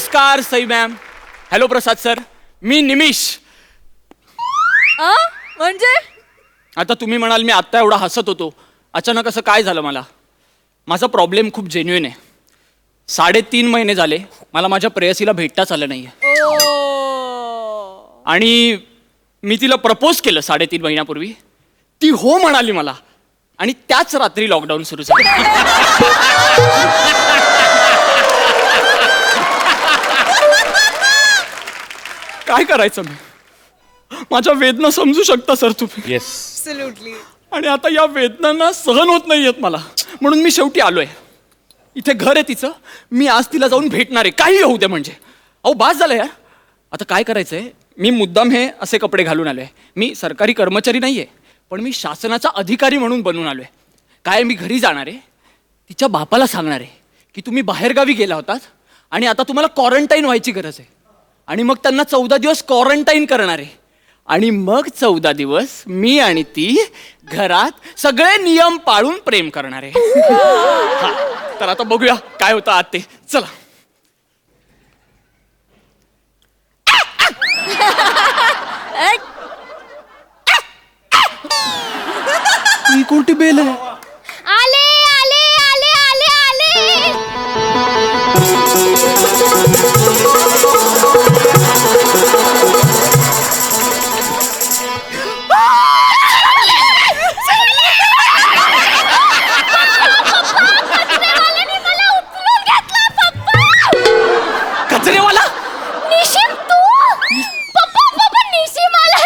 नमस्कार Sai ma'am. Hello प्रसाद sir, मी निमिष. म्हणजे आता तुम्ही म्हणाल मी आत्ता एवढा हसत होतो, अचानक असं काय झालं? माझा प्रॉब्लेम खूप जेन्युइन आहे. 3.5 महिने झाले मला माझ्या प्रेयसीला भेटताच आलं नाहीये. आणि मी तिला प्रपोज केलं 3.5 महिन्यापूर्वी. ती हो म्हणाली मला, आणि त्याच रात्री लॉकडाऊन सुरू झालं. काय करायचं मी? माझ्या वेदना समजू शकता सर तुम्ही. येस. ऍब्सोल्युटली. आणि आता या वेदनांना सहन होत नाहीयेत मला, म्हणून मी शेवटी आलोय. इथे घर आहे तिचं, मी आज तिला जाऊन भेटणार आहे, काही होऊ दे म्हणजे. अहो बास झालं यार. आता काय करायचंय, मी मुद्दाम हे असे कपडे घालून आलोय. मी सरकारी कर्मचारी नाहीये, पण मी शासनाचा अधिकारी म्हणून बनून आलोय. काय मी घरी जाणार आहे, तिच्या बापाला सांगणार आहे की तुम्ही बाहेरगावी गेला होतात आणि आता तुम्हाला क्वारंटाईन व्हायची गरज आहे. आणि मग त्यांना 14 दिवस क्वारंटाईन करणार आहे. आणि मग 14 दिवस मी आणि ती घरात सगळे नियम पाळून प्रेम करणार आहे. हा, तर आता बघूया काय होतं आत ते. चला. ही कोणती बेल आहे? आले आले आले आले आले. कचरेवाला? निशिम तू? पप्पा पप्पा निशिम आला.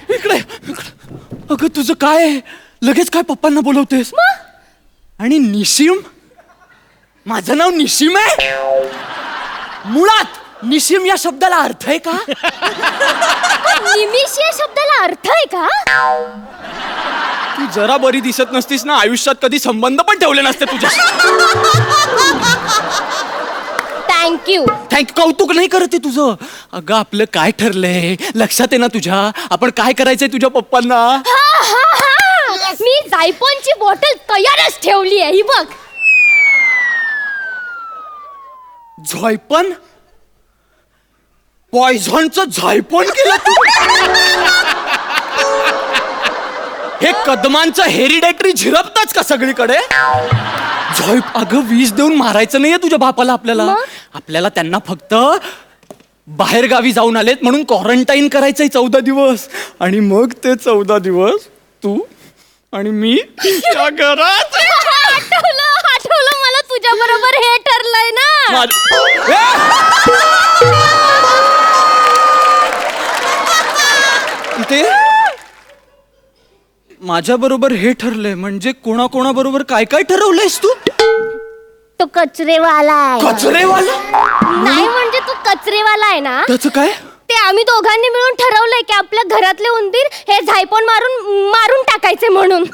इकडे इकडे. अगं तुझं काय आहे? लगेच काय पप्पांना बोलवतेस? आणि निशिम? माझं नाव निशिम आहे? मुळात निशिम या शब्दाला अर्थ आहे का? निमिष या शब्दाला अर्थ आहे का? तू जरा बरी दिसत नसतीस ना, आयुष्यात कधी संबंध पण ठेवले नसते तुझ्याशी. थँक्यू. कौतुक नाही करत आहे तुझं. अगं आपलं काय ठरलंय लक्षात आहे ना तुझ्या? आपण काय करायचंय तुझ्या पप्पांना? मी जायफळची बॉटल तयारच ठेवली आहे, ही बघ. झायपन? पॉयझनचं झायपन केलं तू? हे कदमांचं हेरिडेटरी झिरपतच का सगळीकडे? अगं विष देऊन मारायचं नाहीये तुझ्या बापाला. आपल्याला त्यांना फक्त बाहेर गावी जाऊन आलेत म्हणून क्वारंटाईन करायचंय 14 दिवस. आणि मग ते 14 दिवस तू आणि मी या घरात. आठवलं मला, तुझ्या बरोबर हे ठरलंय ना. ते माझ्या बरोबर हे ठरलंय म्हणजे कोणाकोणाबरोबर काय काय ठरवलंयस तू? तो कचरेवाला आहे. कचरेवाला? नाही म्हणजे तू कचरेवाला आहे ना. त्याचं काय? ते आम्ही दोघांनी मिळून ठरवलंय की आपल्या घरातले उंदीर हे झायपॉन मारून टाकायचे म्हणून.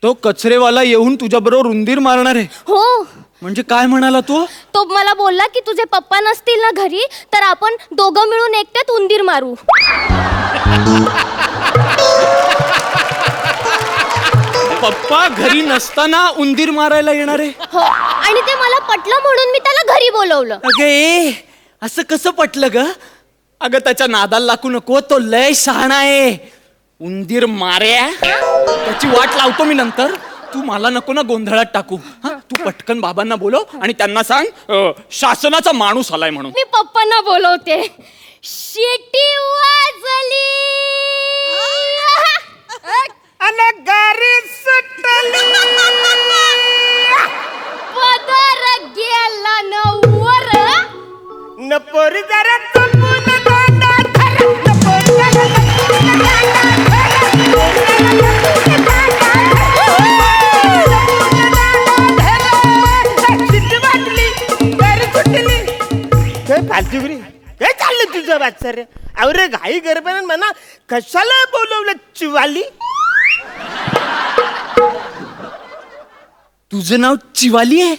तो कचरेवाला येऊन तुझ्या बरोबर उंदीर मारणार आहे? हो. म्हणजे काय म्हणाला तू? तो मला बोलला की तुझे पप्पा नसतील ना घरी, तर आपण दोघं मिळून एकट्यात उंदीर मारू. पप्पा घरी नसताना उंदीर मारायला येणार आहे? हो. आणि ते मला पटलं म्हणून मी त्याला घरी बोलवलं. अगे असं कसं पटलं ग? अगं त्याच्या नादाला लागू नको, तो लय शहाणा आहे. उंदीर मार्या त्याची वाट लावतो मी नंतर. तू मला नको ना गोंधळात टाकू. तू पटकन बाबांना बोलव आणि त्यांना सांग शासनाचा माणूस आलाय म्हणून. मी पप्पांना बोलवते. शिटी वाजली गाडी सुटली, पदर गेला नवर. नपोरी जरा चपून दांडा धर, नपोरी जरा चपून शिट्टी वाजली, गाडी सुटली. काय फालतूगिरी? काय चाललं तुझं वाचर? अरे घाई गरबन म्हणा कशाला बोलवलं चिवाली? तुझं नाव चिवाली आहे?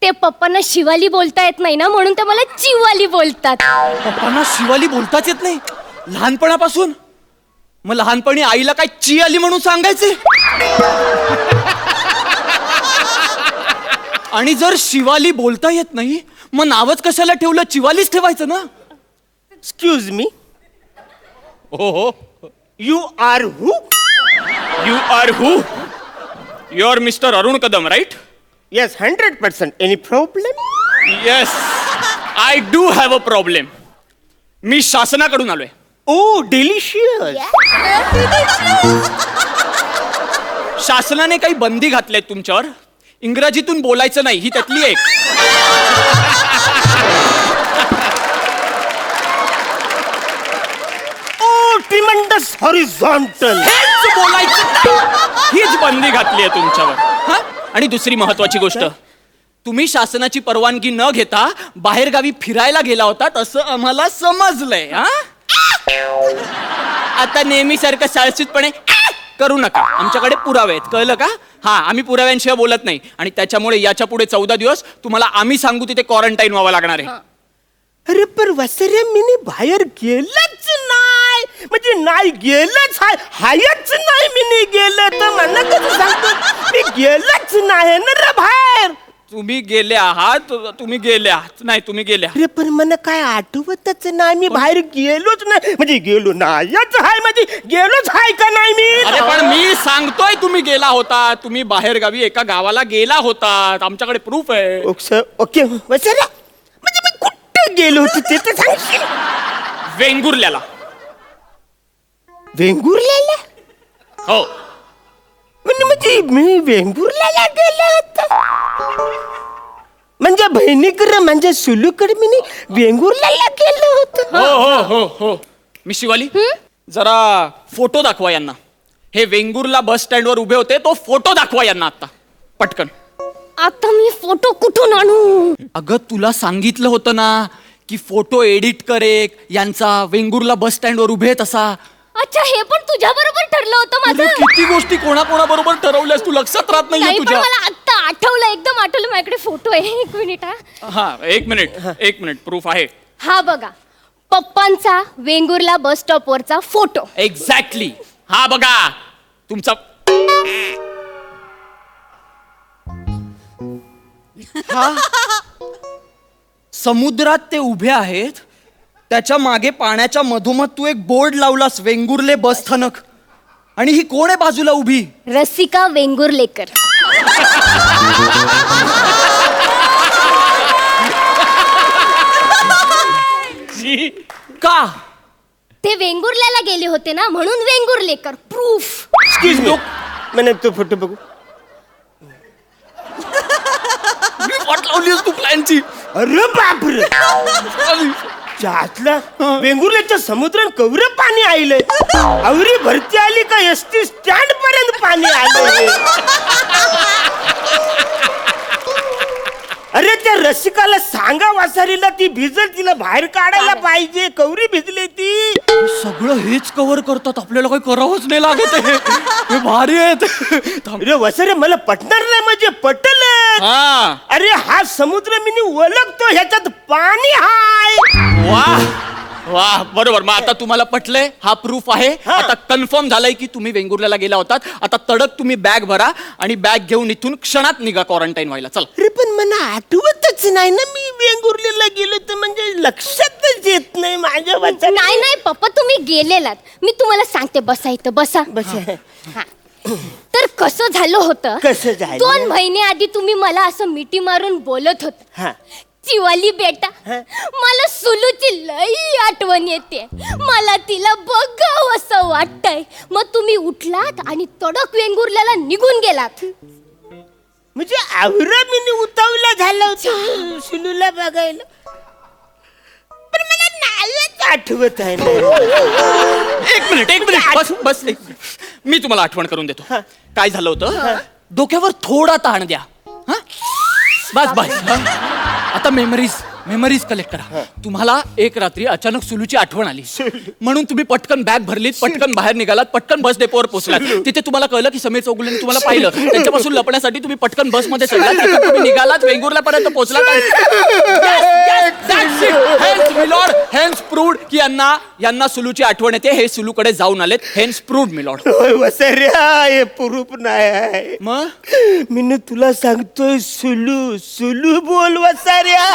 ते पप्पांना शिवाली बोलता येत नाही ना, म्हणून ते मला चिवाली बोलतात. पप्पांना शिवाली बोलताच येत नाही लहानपणापासून? मग लहानपणी आईला काय ची आली म्हणून सांगायचे? आणि जर शिवाली बोलता येत नाही मग नावच कशाला ठेवलं? चिवालीच ठेवायचं ना. एक्सक्यूज मी, हो हो. You are who? You are who? You are mister Arun Kadam, right? Yes, 100%. Any problem? Yes, I do have a problem. मी शासनाकडून आलोय. Oh delicious. शासनाने काही बंदी घातल्यात तुमच्यावर. इंग्रजीतून बोलायचं नाही, ही त्यातली एक. ओ ट्रिमेंडस हॉरिझॉन्टल. हेच बोलायचं नाही. हीच बंदी घातली आहे तुमच्यावर. हा? आणि दुसरी महत्वाची गोष्ट, तुम्ही शासनाची परवानगी न घेता बाहेरगावी फिरायला गेला होता असं आम्हाला समजलंय. हा? आता नेहमीसारखं साळसूतपणे करू नका. आमच्याकडे पुरावे आहेत, कळलं का? हा, आम्ही पुराव्यांशिवाय बोलत नाही. आणि त्याच्यामुळे याच्या पुढे 14 दिवस तुम्हाला आम्ही सांगू तिथे क्वारंटाईन व्हावं लागणार आहे. अरे पण वसरे मी बाहेर गेलंच नाही, म्हणजे नाही गेलंच हाय, हायच नाही मी गेलं तर मला कसं सांगतो मी गेलंच नाही ना रे बाहेर. तुम्ही गेले आहात, तुम्ही गेले आहात. नाही, तुम्ही गेले आहात. अरे पण मला काय आठवतच नाही, मी बाहेर गेलोच नाही, म्हणजे गेलो नाहीच हाय, म्हणजे गेलोच हाय का नाही मी? अरे पण मी सांगतोय तुम्ही गेला होता. तुम्ही बाहेरगावी एका गावाला गेला होता. आमच्याकडे प्रूफ आहे. ओके वसरे, म्हणजे मी कुठे गेलो होतो ते तर सांगशील? वेंगुर्ल्याला. वेंगुर्ल्याला? हो. म्हणजे मी वेंगुर्ल्याला गेलो होतो, म्हणजे बहिणीकडे म्हणजे सुलूकडे मी वेंगुर्ल्याला गेलो होतो. हो हो हो हो. मी शिवाली, जरा फोटो दाखवा यांना. हे वेंगुर्ला बस स्टँडवर उभे होते, तो फोटो दाखवा यांना आता पटकन. आता मी फोटो कुठून आणू? अगं तुला सांगितलं होतं ना की फोटो एडिट करे यांचा, वेंगुर्ला बस स्टँडवर उभे आहेत असा. अच्छा, हे पण तुझ्या बरोबर ठरलं होतं अरे, माझं. किती गोष्टी कोणाकोणाबरोबर ठरवल्यास तू, लक्षात राहत नाही, नाहीये पण तुझ्या. मला आता आठवलं, एकदम आठवलं. माझ्याकडे फोटो आहे, एक मिनिट. हा, एक मिनिट प्रूफ आहे. हा बघा, पप्पांचा वेंगुर्ला बस स्टॉप वरचा फोटो. एक्झॅक्टली. हा बघा तुमचा. हा, समुद्रात ते उभे आहेत, त्याच्या मागे पाण्याच्या मधोमध तू एक बोर्ड लावलास, वेंगुर्ले बस स्थानक. आणि ही कोण आहे बाजूला उभी? रसिका वेंगुर्लेकर. का? ते वेंगुर्ल्याला गेले होते ना, म्हणून वेंगुर्लेकर. प्रूफ. एक्सक्यूज मी, मैंने तो फोटो बघू. मी वाट लावलीस तू प्लॅनची. अरे बापरे, त्यातलं वेंगुर्ल्याच्या समुद्रात कवरं पाणी आलंय. आवरी भरती आली का एसटी स्टँड पर्यंत पाणी आलं. अरे त्या रसिकाला सांगा वासारीला, ती भिजल, तिला बाहेर काढायला पाहिजे. कवरी भिजली ती. सगळं हेच कव्हर करतात, आपल्याला काही करावंच नाही लागत आहे. हे भारी आहेत. अरे वसरे, मला पटणार नाही, म्हणजे पटलं. हा. अरे हा समुद्र मी ओळखतो, ह्याच्यात पाणी हाय. वाह वाह, बरोबर. मग आता तुम्हाला पटलंय, हा प्रूफ आहे. आता कन्फर्म झालंय की तुम्ही वेंगुर्ल्याला गेला होतात. आता तडक तुम्ही बॅग भरा आणि बॅग घेऊन इथून क्षणात निघा क्वारंटाईन व्हायला. चला. अरे पण मला आठवतच नाही ना मी वेंगुर्ल्याला गेलो, तर म्हणजे लक्षातच येत नाही माझ्या वाचा. नाही नाही पप्पा, तुम्ही गेलेलात. मी तुम्हाला सांगते, बसा इथं, बसा. हा. तर कसं झालं होतं, कसं झालं? 2 महिने आधी तुम्ही मला असं मिठी मारून बोलत होत, हा. चिवाली बेटा, मला सुलूची लई आठवण येते, मला तिला बघावं असं वाटतंय. मग तुम्ही उठलात आणि तडक वेंगुर्ल्याला निघून गेलात. म्हणजे आवरा मी उतावला झाला होता सुलूला बघायला, पण मला नाहीच आठवत आहे ना. एक मिनिट बस बस, एक मिनिट. मी तुम्हाला आठवण करून देतो. काय झालं होतं, डोक्यावर थोडा ताण द्या. हा, बस बस. आता मेमरीज कलेक्ट करा. तुम्हाला एक रात्री अचानक सुलूची आठवण आली म्हणून तुम्ही पटकन बॅग भरलीत, पटकन बाहेर निघालात, पटकन बस डेपोवर पोहोचलात. तिथे तुम्हाला कळलं की समीर चौगुलेने तुम्हाला पाहिलं. त्यांच्यापासून लपण्यासाठी तुम्ही पटकन बसमध्ये चढलात, तिथून तुम्ही निघालात, वेंगुर्ल्यापर्यंत पोहोचलात. हेन्स प्रूव्ड की यांना सुलूची आठवण येते. हे सुलूकडे जाऊन आलेत. Hence proved milord. वसर्या हे प्रूफ नाही आहे. मग मी तुला सांगतोय सुलू सुलू बोल वसर्या.